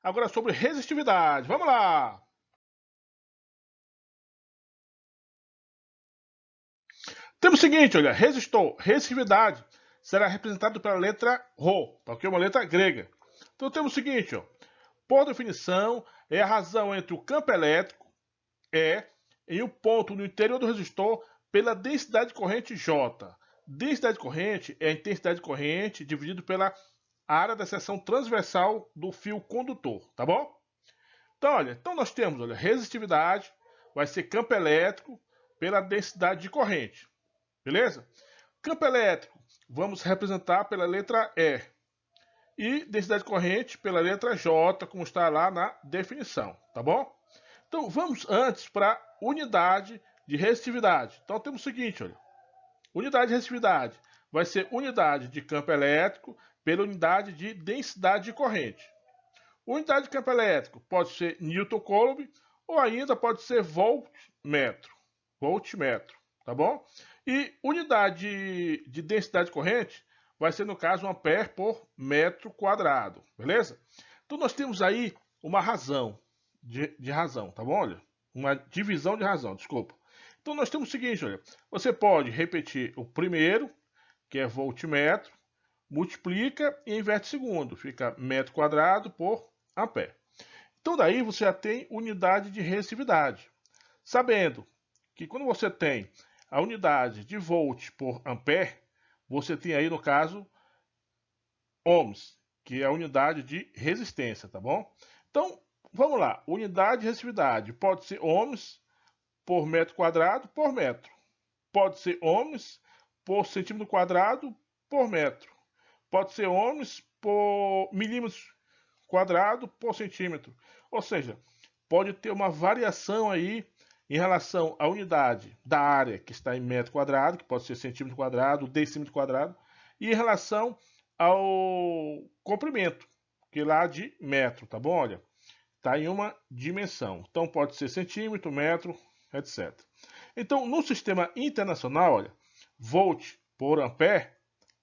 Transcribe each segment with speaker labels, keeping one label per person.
Speaker 1: Agora sobre resistividade. Vamos lá! Temos o seguinte, olha, resistor, resistividade será representado pela letra Rho, porque é uma letra grega. Então temos o seguinte, ó, por definição, é a razão entre o campo elétrico, E, em um ponto no interior do resistor, pela densidade de corrente J. Densidade de corrente é a intensidade de corrente dividido pela área da seção transversal do fio condutor, tá bom? Então, olha, então nós temos, olha, resistividade, vai ser campo elétrico pela densidade de corrente, beleza? Campo elétrico, vamos representar pela letra E. E densidade de corrente pela letra J, como está lá na definição, tá bom? Então, vamos antes para unidade de resistividade. Então, temos o seguinte, olha. Unidade de resistividade vai ser unidade de campo elétrico pela unidade de densidade de corrente. Unidade de campo elétrico pode ser Newton Coulomb ou ainda pode ser voltmetro. Voltmetro, tá bom? E unidade de densidade de corrente vai ser, no caso, 1 ampere por metro quadrado, beleza? Então, nós temos aí uma razão de razão, tá bom? Olha, uma divisão de razão, desculpa. Então, nós temos o seguinte, olha, você pode repetir o primeiro, que é voltmetro, multiplica e inverte o segundo, fica metro quadrado por ampere. Então, daí você já tem unidade de resistividade. Sabendo que quando você tem a unidade de volt por ampere, você tem aí, no caso, ohms, que é a unidade de resistência, tá bom? Então, vamos lá. Unidade de resistividade pode ser ohms por metro quadrado por metro. Pode ser ohms por centímetro quadrado por metro. Pode ser ohms por milímetros quadrado por centímetro. Ou seja, pode ter uma variação aí em relação à unidade da área, que está em metro quadrado, que pode ser centímetro quadrado, decímetro quadrado, e em relação ao comprimento, que é lá de metro, tá bom? Olha, está em uma dimensão. Então pode ser centímetro, metro, etc. Então, no sistema internacional, olha, volt por ampere,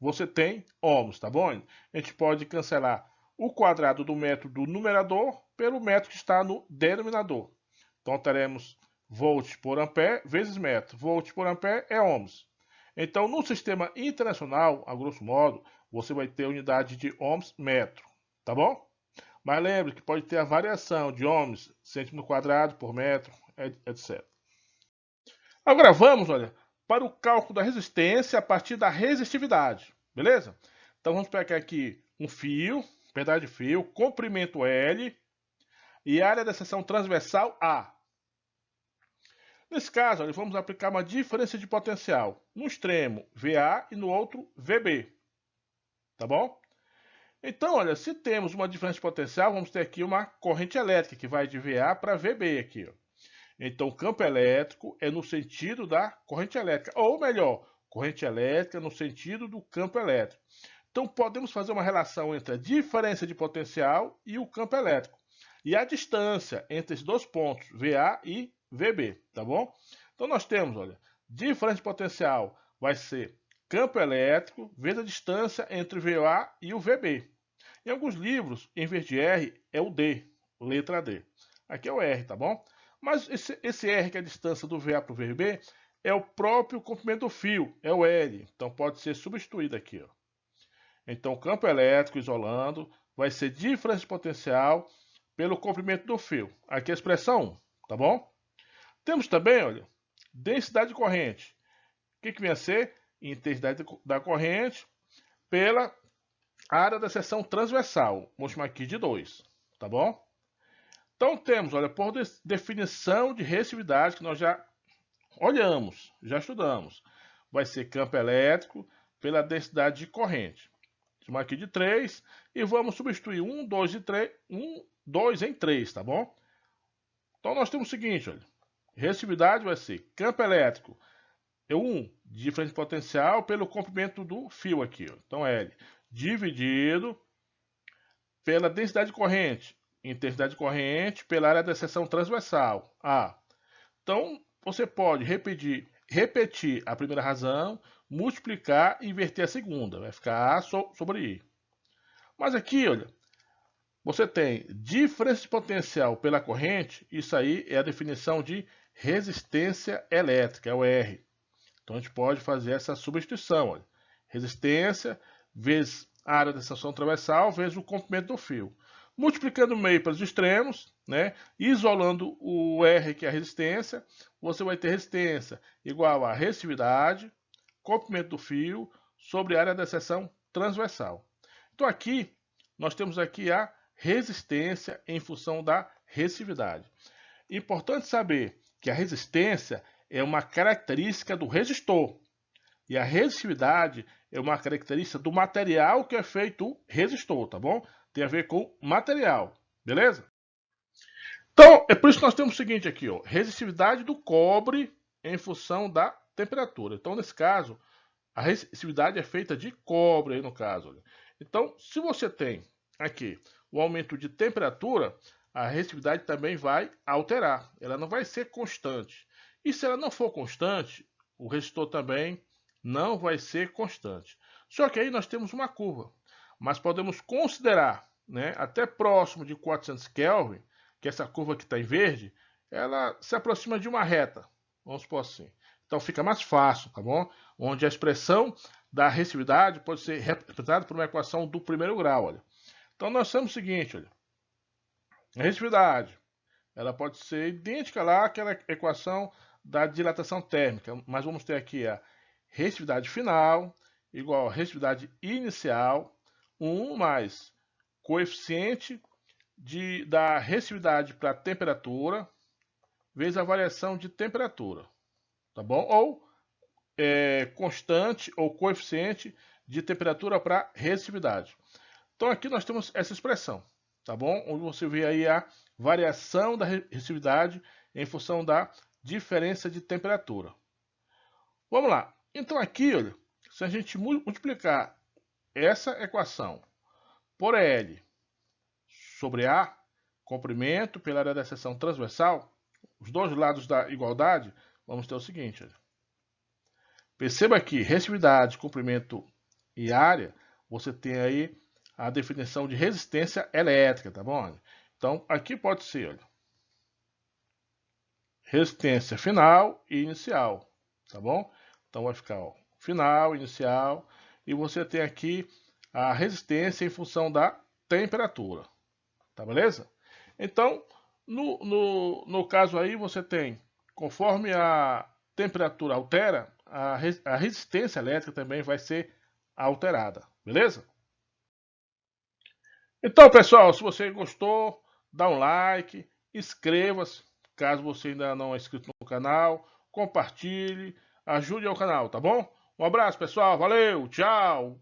Speaker 1: você tem ohms, tá bom? A gente pode cancelar o quadrado do metro do numerador pelo metro que está no denominador. Então, teremos volt por ampere vezes metro. Volt por ampere é ohms. Então, no sistema internacional, a grosso modo, você vai ter a unidade de ohms metro, tá bom? Mas lembre que pode ter a variação de ohms, centímetro quadrado por metro, etc. Agora vamos, olha, para o cálculo da resistência a partir da resistividade, beleza? Então vamos pegar aqui um fio, pedaço de fio, comprimento L e área da seção transversal A. Nesse caso, olha, vamos aplicar uma diferença de potencial. No extremo, VA e no outro, VB. Tá bom? Então, olha, se temos uma diferença de potencial, vamos ter aqui uma corrente elétrica que vai de VA para VB aqui, ó. Então, campo elétrico é no sentido da corrente elétrica, ou melhor, corrente elétrica no sentido do campo elétrico. Então, podemos fazer uma relação entre a diferença de potencial e o campo elétrico. E a distância entre esses dois pontos, VA e VB, tá bom? Então, nós temos, olha, diferença de potencial vai ser campo elétrico vezes a distância entre o VA e o VB. Em alguns livros, em vez de R, é o D, letra D. Aqui é o R, tá bom? Mas esse R, que é a distância do VA para o VB, é o próprio comprimento do fio, é o L. Então pode ser substituído aqui, ó. Então, o campo elétrico isolando vai ser diferença de potencial pelo comprimento do fio. Aqui é a expressão 1, tá bom? Temos também, olha, densidade de corrente. O que vem a ser? Intensidade da corrente pela área da seção transversal. Vou chamar aqui de 2, tá bom? Então temos, olha, por definição de resistividade, que nós já olhamos, já estudamos. Vai ser campo elétrico pela densidade de corrente. Chamar aqui de 3 e vamos substituir 1, 2 e 3, 1, 2 em 3, tá bom? Então nós temos o seguinte, olha, resistividade vai ser campo elétrico, é 1, diferença de potencial pelo comprimento do fio aqui, ó. Então L, dividido pela densidade de corrente, intensidade de corrente pela área da seção transversal, A. Então, você pode repetir a primeira razão, multiplicar e inverter a segunda. Vai ficar A sobre I. Mas aqui, olha, você tem diferença de potencial pela corrente, isso aí é a definição de resistência elétrica, é o R. Então a gente pode fazer essa substituição, olha. Resistência vezes a área da seção transversal vezes o comprimento do fio. Multiplicando o meio pelos extremos, né, isolando o R, que é a resistência, você vai ter resistência igual a resistividade, comprimento do fio, sobre a área da seção transversal. Então aqui, nós temos aqui a resistência em função da resistividade. Importante saber que a resistência é uma característica do resistor. E a resistividade é uma característica do material que é feito o resistor, tá bom? Tem a ver com material, beleza? Então, é por isso que nós temos o seguinte aqui, ó, resistividade do cobre em função da temperatura. Então, nesse caso, a resistividade é feita de cobre, aí no caso. Olha. Então, se você tem aqui o aumento de temperatura, a resistividade também vai alterar. Ela não vai ser constante. E se ela não for constante, o resistor também não vai ser constante. Só que aí nós temos uma curva. Mas podemos considerar, né, até próximo de 400 Kelvin, que essa curva que está em verde, ela se aproxima de uma reta. Vamos supor assim. Então fica mais fácil, tá bom? Onde a expressão da resistividade pode ser representada por uma equação do primeiro grau, olha. Então nós temos o seguinte, olha. A resistividade, ela pode ser idêntica lá àquela equação da dilatação térmica, mas vamos ter aqui a resistividade final igual a resistividade inicial, 1 mais coeficiente da resistividade para a temperatura, vezes a variação de temperatura, tá bom? Ou constante ou coeficiente de temperatura para resistividade. Então aqui nós temos essa expressão, tá bom? Onde você vê aí a variação da resistividade em função da diferença de temperatura. Vamos lá. Então aqui, olha, se a gente multiplicar essa equação por L sobre A, comprimento pela área da seção transversal, os dois lados da igualdade, vamos ter o seguinte, olha. Perceba aqui, resistividade, comprimento e área, você tem aí a definição de resistência elétrica, tá bom? Então, aqui pode ser, olha, resistência final e inicial, tá bom? Então, vai ficar, ó, final, inicial, e você tem aqui a resistência em função da temperatura, tá beleza? Então, no caso aí, você tem, conforme a temperatura altera, a resistência elétrica também vai ser alterada, beleza? Então, pessoal, se você gostou, dá um like, inscreva-se, caso você ainda não é inscrito no canal, compartilhe, ajude ao canal, tá bom? Um abraço, pessoal, valeu, tchau!